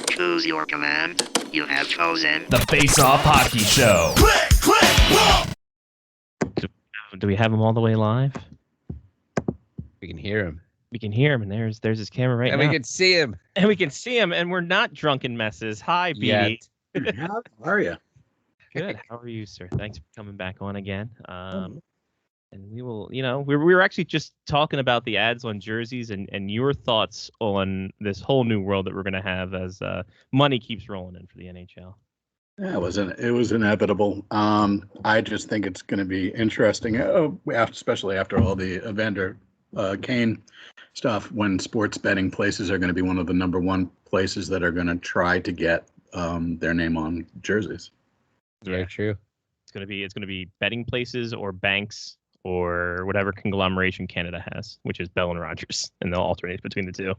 Choose your command. You have chosen The Face Off Hockey Show. Do we have him all the way live? We can hear him. We can hear him, and there's his camera right And now. we can see him. And we can see him, and we're not drunken messes. Hi, BD. How are you? Good. How are you, sir? Thanks for coming back on again. And we will, we were actually just talking about the ads on jerseys and your thoughts on this whole new world that we're going to have as money keeps rolling in for the NHL. Yeah, it was inevitable. I just think it's going to be interesting, especially after all the Evander Kane stuff, when sports betting places are going to be one of the number one places that are going to try to get their name on jerseys. Very true. It's going to be betting places or banks or whatever conglomeration Canada has, which is Bell and Rogers, and they'll alternate between the two.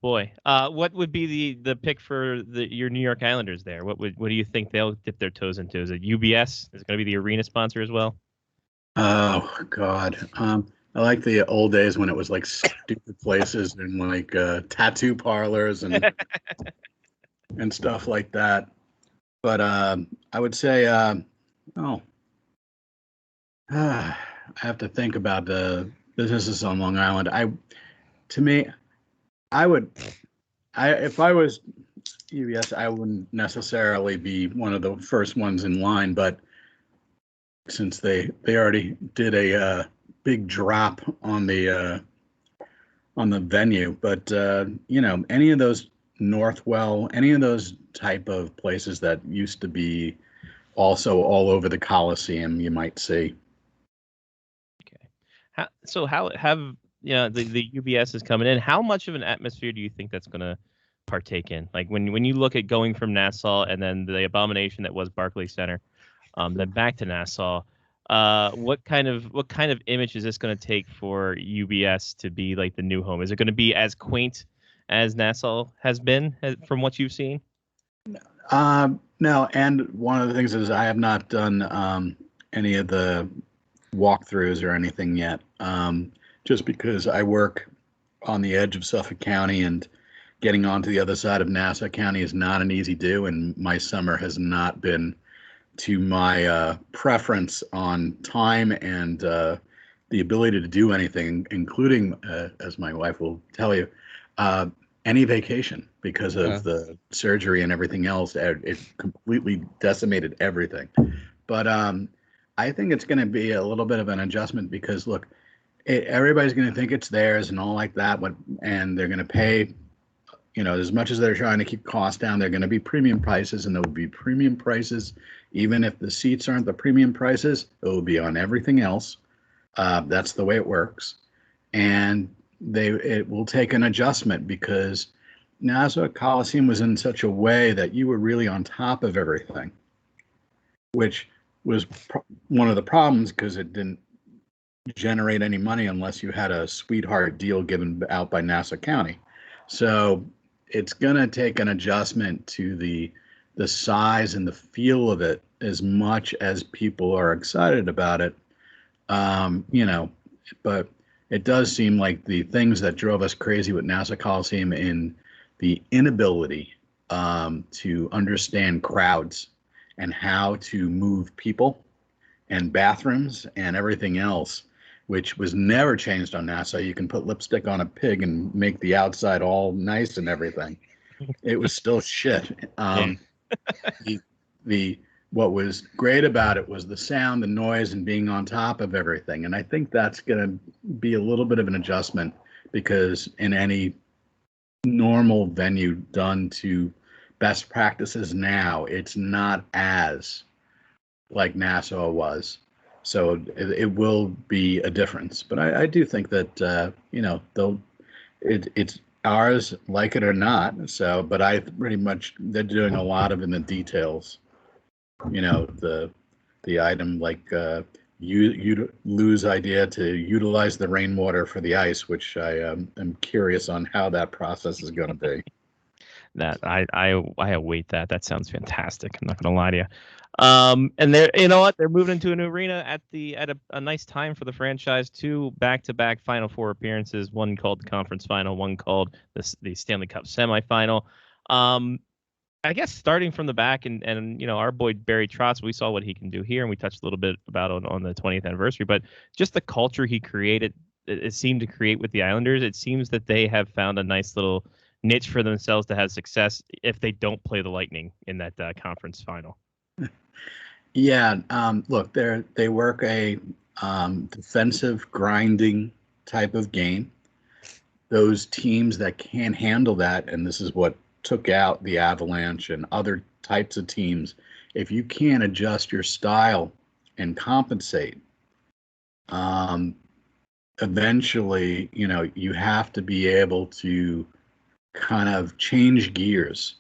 Boy. What would be the pick for your New York Islanders there? What do you think they'll dip their toes into? Is it UBS? Is it going to be the arena sponsor as well? Oh God. I like the old days when it was like stupid places and like tattoo parlors and and stuff like that. But I would say, I have to think about the businesses on Long Island. If I was UBS, I wouldn't necessarily be one of the first ones in line, but since they already did a big drop on the venue, but any of those Northwell, any of those type of places that used to be also all over the Coliseum, you might see. Okay. How have the UBS is coming in? How much of an atmosphere do you think that's going to partake in? Like when you look at going from Nassau and then the abomination that was Barclays Center, then back to Nassau, what kind of image is this going to take for UBS to be like the new home? Is it going to be as quaint as Nassau has been from what you've seen? No, and one of the things is I have not done any of the walkthroughs or anything yet, just because I work on the edge of Suffolk County, and getting onto the other side of Nassau County is not an easy do, and my summer has not been to my preference on time and the ability to do anything, including, as my wife will tell you, any vacation, because of the surgery and everything else. It completely decimated everything. But I think it's going to be a little bit of an adjustment because, look, everybody's going to think it's theirs and all like that, and they're going to pay, as much as they're trying to keep costs down, they're going to be premium prices, and there will be premium prices. Even if the seats aren't the premium prices, it will be on everything else. That's the way it works. And it will take an adjustment because Nassau Coliseum was in such a way that you were really on top of everything, which was one of the problems because it didn't generate any money unless you had a sweetheart deal given out by Nassau County. So it's going to take an adjustment to the size and the feel of it, as much as people are excited about it. But it does seem like the things that drove us crazy with Nassau Coliseum in the inability to understand crowds and how to move people and bathrooms and everything else, which was never changed on Nassau. You can put lipstick on a pig and make the outside all nice and everything. It was still shit. What was great about it was the sound, the noise, and being on top of everything. And I think that's going to be a little bit of an adjustment, because in any normal venue done to best practices now, it's not as like Nassau was. So it will be a difference. But I do think that, it's ours, like it or not. So, but they're doing a lot of in the details. The item like you lose idea to utilize the rainwater for the ice, which I am curious on how that process is going to be. That I await that. That sounds fantastic. I'm not gonna lie to you. And they're, you know what? They're moving into a new arena at a nice time for the franchise. 2 back-to-back Final Four appearances. One called the conference final. One called the Stanley Cup semifinal. I guess starting from the back and our boy Barry Trotz, we saw what he can do here, and we touched a little bit about on the 20th anniversary. But just the culture he created, it seemed to create with the Islanders. It seems that they have found a nice little niche for themselves to have success if they don't play the Lightning in that conference final. Yeah, look, they work a defensive grinding type of game. Those teams that can't handle that, and this is what took out the Avalanche and other types of teams, if you can't adjust your style and compensate, eventually, you have to be able to kind of change gears.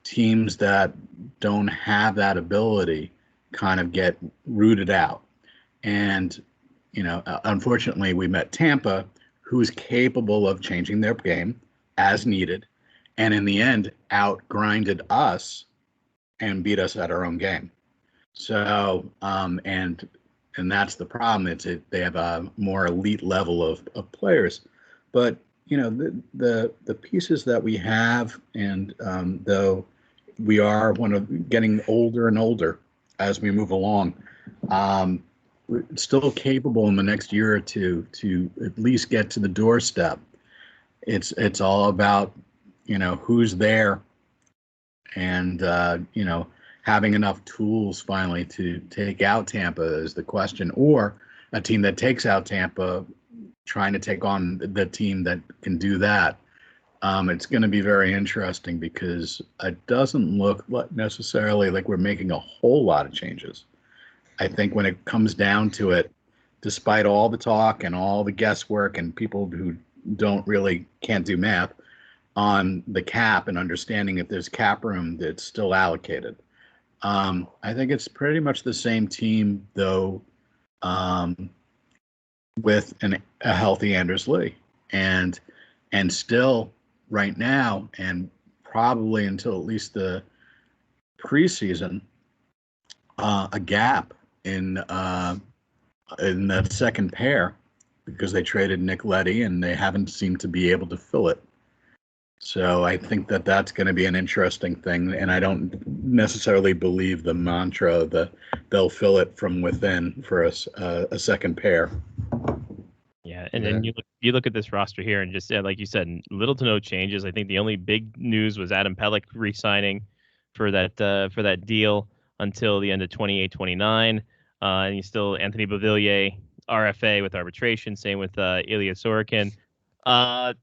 Teams that don't have that ability kind of get rooted out. And, unfortunately, we met Tampa, who's capable of changing their game as needed, and in the end, out-grinded us and beat us at our own game. So, and that's the problem. They have a more elite level of players, but the pieces that we have, and though we are getting older and older as we move along, we're still capable in the next year or two to at least get to the doorstep. It's all about who's there, and having enough tools finally to take out Tampa is the question, or a team that takes out Tampa trying to take on the team that can do that. It's going to be very interesting because it doesn't look necessarily like we're making a whole lot of changes. I think when it comes down to it, despite all the talk and all the guesswork and people who can't do math on the cap and understanding if there's cap room that's still allocated, I think it's pretty much the same team, though, with a healthy Anders Lee, and still right now, and probably until at least the preseason, a gap in that second pair, because they traded Nick Leddy and they haven't seemed to be able to fill it. So I think that's going to be an interesting thing, and I don't necessarily believe the mantra that they'll fill it from within for a second pair. Yeah, and then you look at this roster here, and just like you said, little to no changes. I think the only big news was Adam Pelech re-signing for that deal until the end of 28-29, and he's still Anthony Beauvillier RFA with arbitration. Same with Ilya Sorokin. I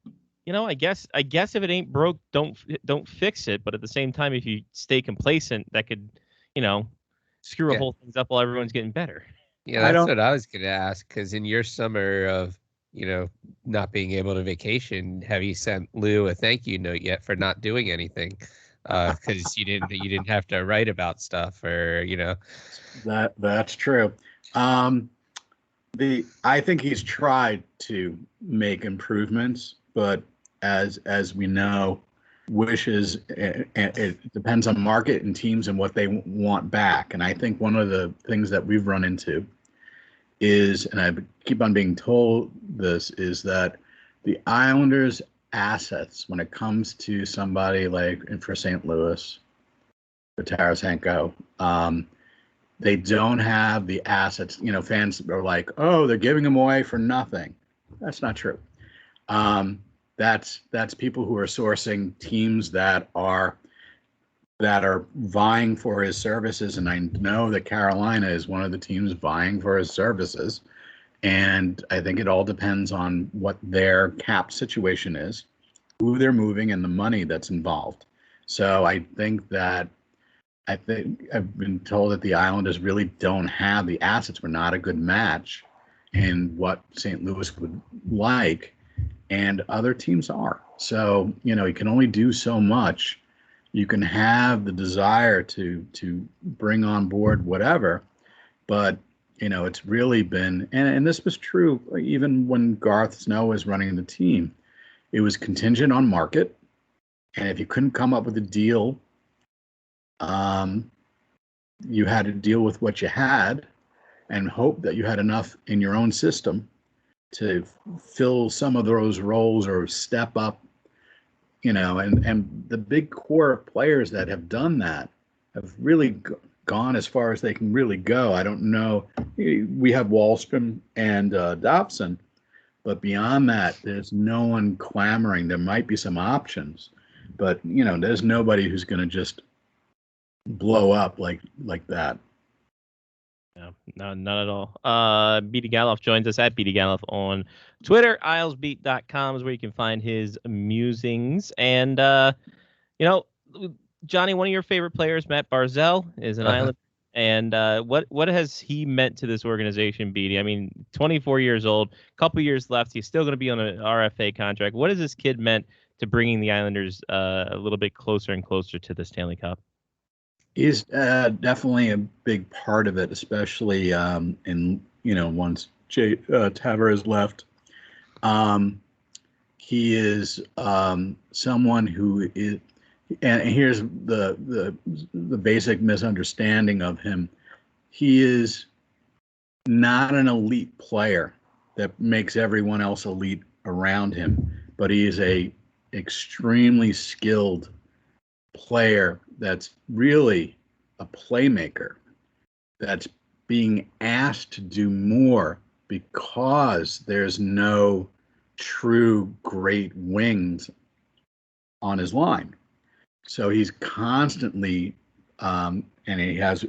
guess if it ain't broke, don't fix it. But at the same time, if you stay complacent, that could, screw a whole things up while everyone's getting better. Yeah, that's what I was going to ask. Because in your summer of, not being able to vacation, have you sent Lou a thank you note yet for not doing anything? Because you didn't have to write about stuff, or That's true. I think he's tried to make improvements, but as we know, wishes, it depends on market and teams and what they want back. And I think one of the things that we've run into is, and I keep on being told this, is that the Islanders' assets, when it comes to somebody like for St. Louis, for Tarasenko, they don't have the assets. Fans are like, oh, they're giving them away for nothing. That's not true. That's people who are sourcing teams that are vying for his services, and I know that Carolina is one of the teams vying for his services, and I think it all depends on what their cap situation is, who they're moving, and the money that's involved. So I think I've been told that the Islanders really don't have the assets. We're not a good match in what St. Louis would like, and other teams are. So, you can only do so much. You can have the desire to bring on board whatever, but, it's really been, and this was true even when Garth Snow was running the team, it was contingent on market, And if you couldn't come up with a deal, you had to deal with what you had and hope that you had enough in your own system to fill some of those roles or step up, and the big core players that have done that have really gone as far as they can really go. I don't know. We have Wallstrom and Dobson, but beyond that, there's no one clamoring. There might be some options, but there's nobody who's going to just blow up like that. No, not at all. BD Gallof joins us at BD Gallof on Twitter. IslesBeat.com is where you can find his musings. And, Johnny, one of your favorite players, Mat Barzal, is an Islander. And what has he meant to this organization, BD? I mean, 24 years old, a couple years left. He's still going to be on an RFA contract. What has this kid meant to bringing the Islanders a little bit closer and closer to the Stanley Cup? He's definitely a big part of it, especially once Tavares left. He is someone who is, and here's the basic misunderstanding of him. He is not an elite player that makes everyone else elite around him, but he is a extremely skilled player that's really a playmaker that's being asked to do more because there's no true great wings on his line. So he's constantly, and he has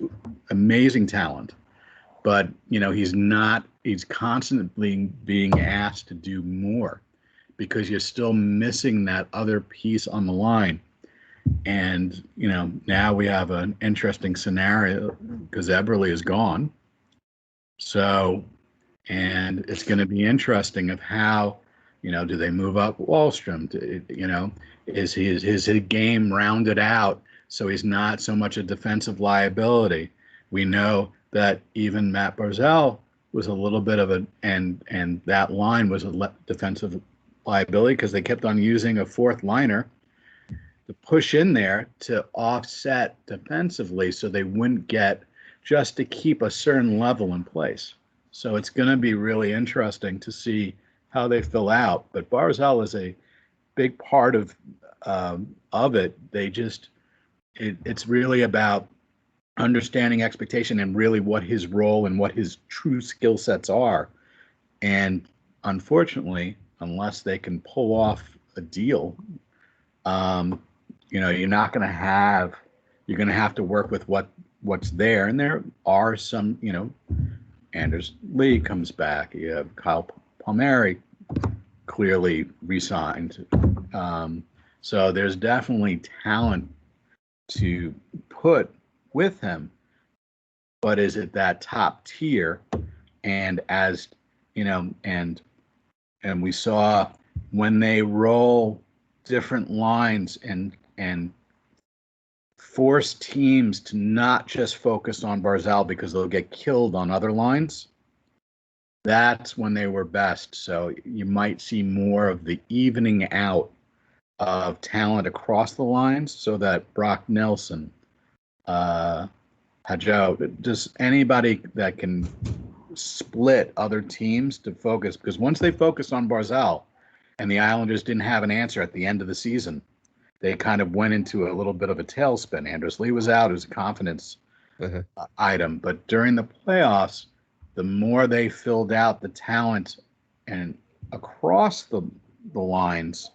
amazing talent, but he's constantly being asked to do more because you're still missing that other piece on the line. And, now we have an interesting scenario because Eberle is gone. So, and it's going to be interesting of how, do they move up Wallstrom? Is his game rounded out so he's not so much a defensive liability? We know that even Mat Barzal was a little bit of and that line was a defensive liability because they kept on using a fourth liner to push in there to offset defensively so they wouldn't get just to keep a certain level in place. So it's going to be really interesting to see how they fill out. But Barzal is a big part of it. It's really about understanding expectation and really what his role and what his true skill sets are. And unfortunately, unless they can pull off a deal, you're not going to have. You're going to have to work with what's there, and there are some. Anders Lee comes back. You have Kyle Palmieri clearly re-signed. So there's definitely talent to put with him, but is it that top tier? And as and we saw when they roll different lines and force teams to not just focus on Barzal because they'll get killed on other lines, that's when they were best. So you might see more of the evening out of talent across the lines so that Brock Nelson, Hajo, just anybody that can split other teams to focus, because once they focus on Barzal and the Islanders didn't have an answer at the end of the season, they kind of went into a little bit of a tailspin. Anders Lee was out. It was a confidence item. But during the playoffs, the more they filled out the talent and across the lines,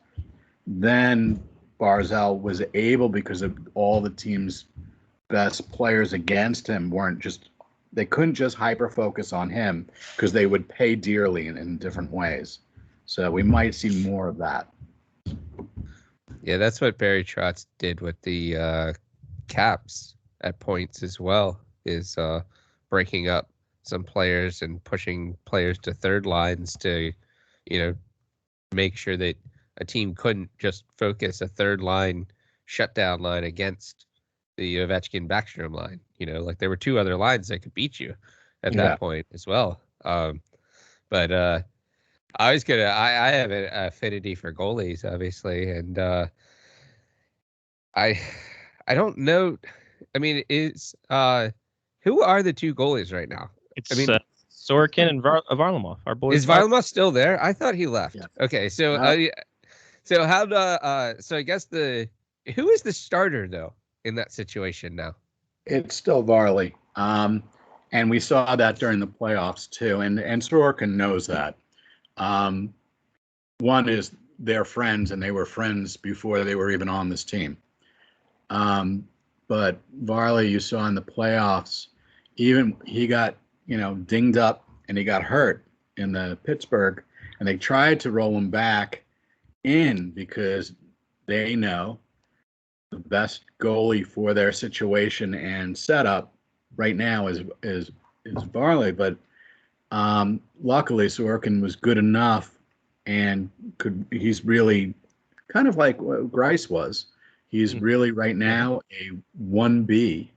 then Barzal was able, because of all the team's best players against him they couldn't just hyper-focus on him because they would pay dearly in different ways. So we might see more of that. Yeah, that's what Barry Trotz did with the Caps at points as well, is breaking up some players and pushing players to third lines to, make sure that a team couldn't just focus a third line shutdown line against the Ovechkin Backstrom line. Like there were two other lines that could beat you at that point as well. But I have an affinity for goalies, obviously, and I don't know. I mean, who are the two goalies right now? It's I mean, Sorokin and Varlamov. Our boys. is Varlamov still there? I thought he left. Yes. Okay, so Uh, so how so I guess who is the starter though in that situation now? It's still Varley. And we saw that during the playoffs too. And Sorokin knows that. One is they're friends, and they were friends before they were even on this team. But Varley, you saw in the playoffs, even he got, dinged up and he got hurt in the Pittsburgh, and they tried to roll him back in because they know the best goalie for their situation and setup right now is Varley. But luckily, Sorokin was good enough, and he's really kind of like what Grice was. He's really right now a 1B,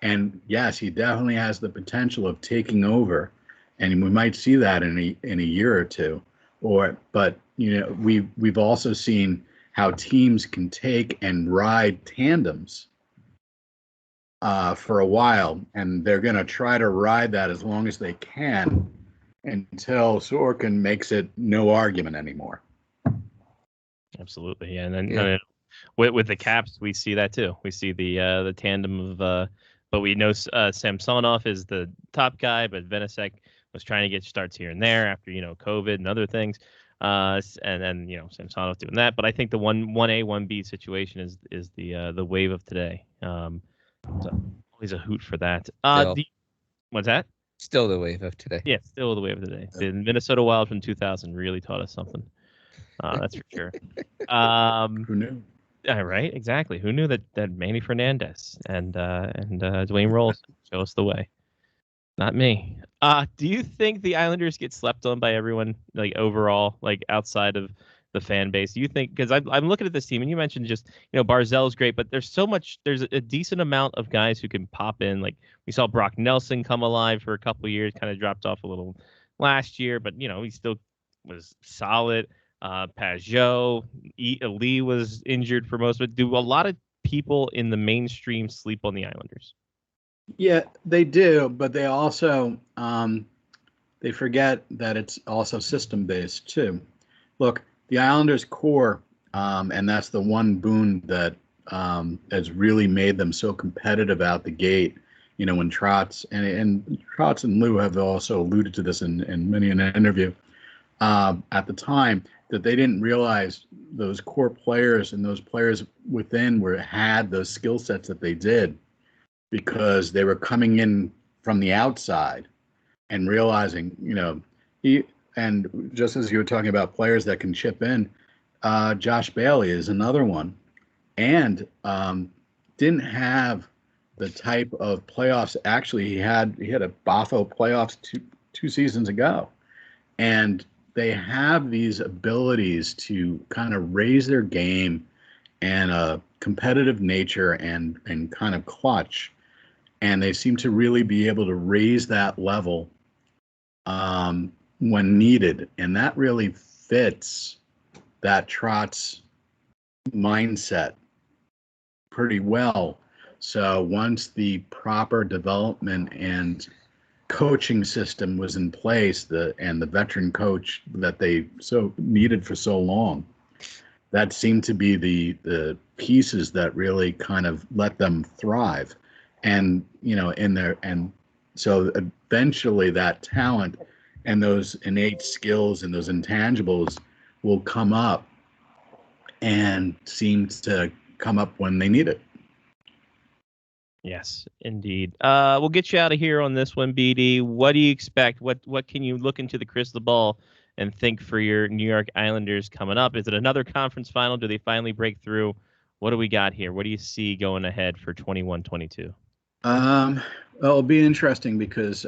and yes, he definitely has the potential of taking over, and we might see that in a year or two. But we've also seen how teams can take and ride tandems for a while, and they're going to try to ride that as long as they can until Sorokin makes it no argument anymore. Absolutely, yeah. And then with the Caps, we see that too. We see the tandem of, but we know Samsonov is the top guy, but Venasek was trying to get starts here and there after COVID and other things, and then Samsonov doing that. But I think the 1A 1B situation is the wave of today. So always a hoot for that. What's that? Still the wave of today. Yeah, still the wave of the day. The Minnesota Wild from 2000 really taught us something. That's for sure. Who knew? Right, exactly. Who knew that Manny Fernandez and Dwayne Rolls show us the way? Not me. Do you think the Islanders get slept on by everyone, like overall, like outside of the fan base? Do you think, because I'm looking at this team, and you mentioned just Barzal's great, but there's a decent amount of guys who can pop in. Like we saw Brock Nelson come alive for a couple of years, kind of dropped off a little last year, but he still was solid. Pajot, Lee was injured for most of it. Do a lot of people in the mainstream sleep on the Islanders? Yeah, they do, but they also they forget that it's also system based too. Look, the Islanders core, and that's the one boon that has really made them so competitive out the gate. When Trotz and Trotz and Lou have also alluded to this in many an interview at the time, that they didn't realize those core players and those players within had those skill sets that they did, because they were coming in from the outside and realizing, and just as you were talking about players that can chip in, Josh Bailey is another one, and didn't have the type of playoffs. Actually, he had a Buffalo playoffs two seasons ago, and they have these abilities to kind of raise their game and a competitive nature and kind of clutch. And they seem to really be able to raise that level when needed. And that really fits that Trotz mindset pretty well. So once the proper development and coaching system was in place, and the veteran coach that they so needed for so long, that seemed to be the pieces that really kind of let them thrive. And so eventually that talent and those innate skills and those intangibles will come up, and seem to come up when they need it. Yes, indeed. We'll get you out of here on this one, BD. What do you expect? What can you look into the crystal ball and think for your New York Islanders coming up? Is it another conference final? Do they finally break through? What do we got here? What do you see going ahead for 21-22? Well, it'll be interesting because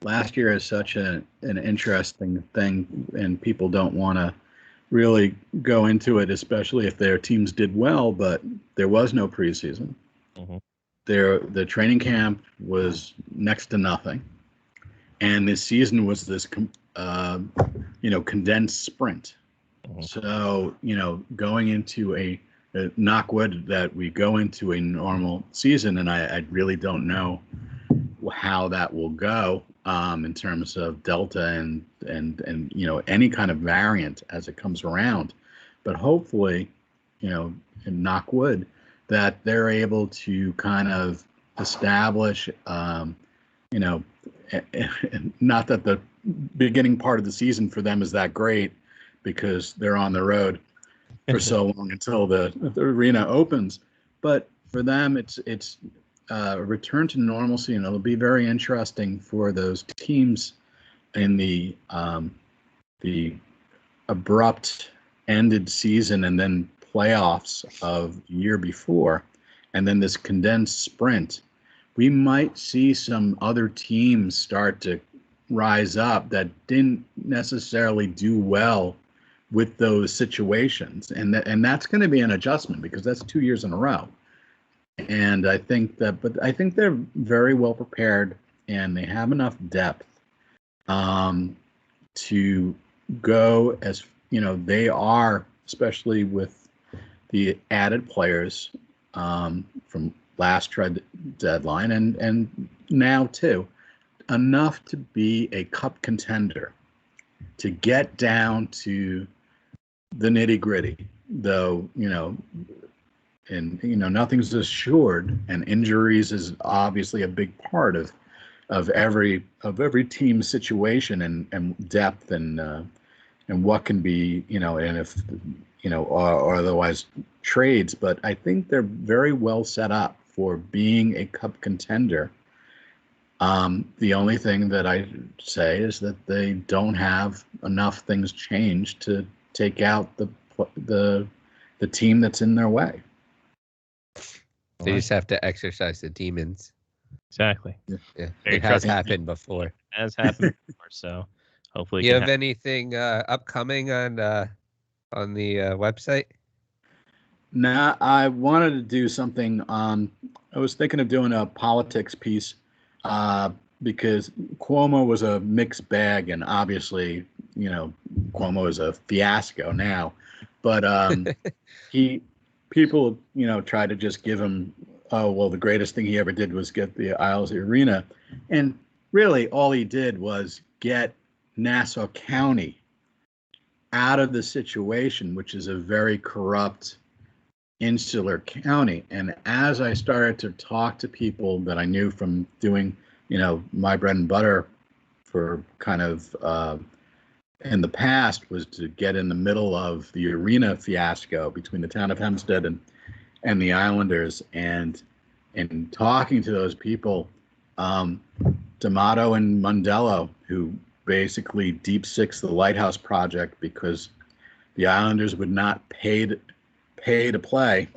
last year is such an interesting thing, and people don't want to really go into it, especially if their teams did well, but there was no preseason. Mm-hmm. The training camp was next to nothing, and this season was this condensed sprint. Mm-hmm. So going into knock wood that we go into a normal season, and I really don't know how that will go in terms of Delta and any kind of variant as it comes around. But hopefully, and knock wood, that they're able to kind of establish, not that the beginning part of the season for them is that great because they're on the road for so long until the arena opens. But for them, it's a return to normalcy, and it'll be very interesting for those teams in the abrupt ended season and then playoffs of the year before, and then this condensed sprint. We might see some other teams start to rise up that didn't necessarily do well with those situations, and that's going to be an adjustment because that's 2 years in a row. And I think they're very well prepared, and they have enough depth to go as they are, especially with the added players from last trade deadline and now too, enough to be a cup contender, to get down to the nitty gritty, though, and nothing's assured, and injuries is obviously a big part of every team situation and depth and what can be, and if or otherwise trades. But I think they're very well set up for being a cup contender. The only thing that I say is that they don't have enough things changed to take out the team that's in their way. They just have to exercise the demons. Exactly. Yeah, it has happened before. Has happened before, so hopefully. Do you have anything upcoming on the website? Nah, I wanted to do something. I was thinking of doing a politics piece because Cuomo was a mixed bag, and obviously, Cuomo is a fiasco now. But people, try to just give him, oh, well, the greatest thing he ever did was get the Isles Arena. And really, all he did was get Nassau County out of the situation, which is a very corrupt insular county. And as I started to talk to people that I knew from doing, my bread and butter for kind of in the past was to get in the middle of the arena fiasco between the town of Hempstead and the Islanders, and talking to those people, D'Amato and Mondello, who basically deep six the Lighthouse Project because the Islanders would not pay to play,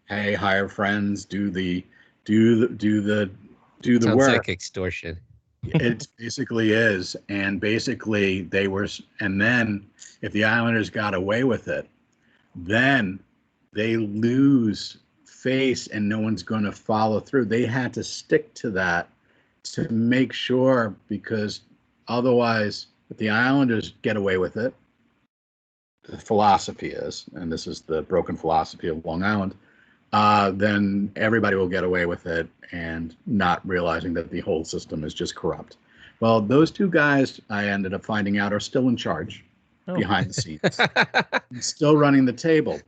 pay, hire friends, do the Sounds work. like extortion. It basically is. And basically and then if the Islanders got away with it, then they lose face and no one's going to follow through. They had to stick to that to make sure, because otherwise, if the Islanders get away with it, the philosophy is, and this is the broken philosophy of Long Island, then everybody will get away with it and not realizing that the whole system is just corrupt. Well, those two guys, I ended up finding out, are still in charge behind the scenes, still running the table.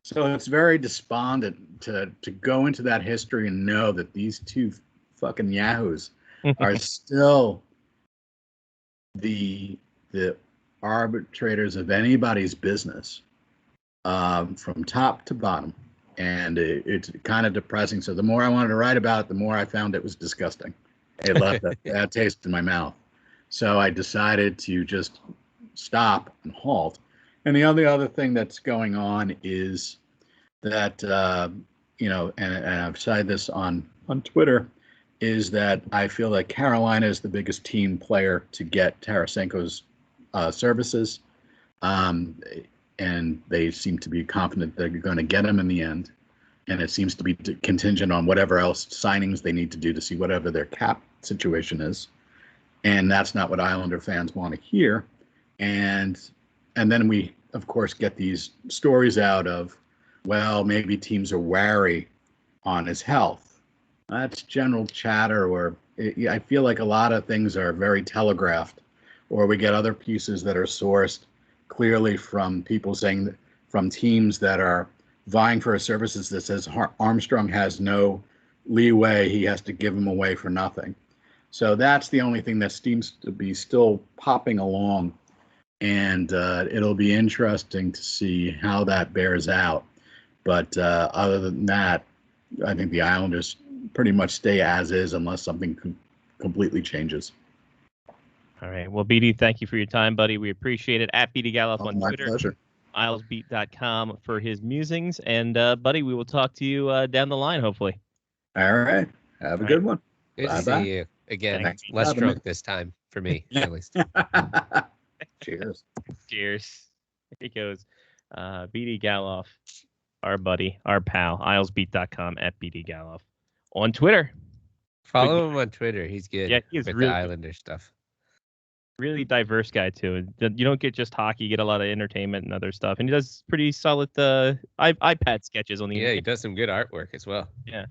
So it's very despondent to go into that history and know that these two fucking yahoos are still the arbitrators of anybody's business, from top to bottom. And it's kind of depressing. So the more I wanted to write about it, the more I found it was disgusting. It left a bad taste in my mouth. So I decided to just stop and halt. And the other thing that's going on is that, and I've said this on Twitter, is that I feel that Carolina is the biggest team player to get Tarasenko's services. And they seem to be confident they're going to get him in the end. And it seems to be contingent on whatever else signings they need to do to see whatever their cap situation is. And that's not what Islander fans want to hear. And then we, of course, get these stories out of well, maybe teams are wary on his health. That's general chatter, or I feel like a lot of things are very telegraphed, or we get other pieces that are sourced clearly from people saying that, from teams that are vying for his services, that says Armstrong has no leeway. He has to give him away for nothing. So that's the only thing that seems to be still popping along. And it'll be interesting to see how that bears out. But other than that, I think the Islanders pretty much stay as is unless something completely changes. All right. Well, BD, thank you for your time, buddy. We appreciate it. At BD Gallof on My Twitter. pleasure. IslesBeat.com for his musings. And, buddy, we will talk to you down the line, hopefully. All right. Have a good one. Good to Bye-bye. see you again. Thanks. Less Having drunk me. this time for me, at least. Cheers. Cheers. Here he goes. BD Gallof, our buddy, our pal. IslesBeat.com at BD Gallof. On Twitter. Follow him on Twitter. He's good Yeah, he is with really the good. Islander stuff. Really diverse guy, too. You don't get just hockey. You get a lot of entertainment and other stuff. And he does pretty solid iPad sketches on the Yeah, he does some good artwork as well. Yeah.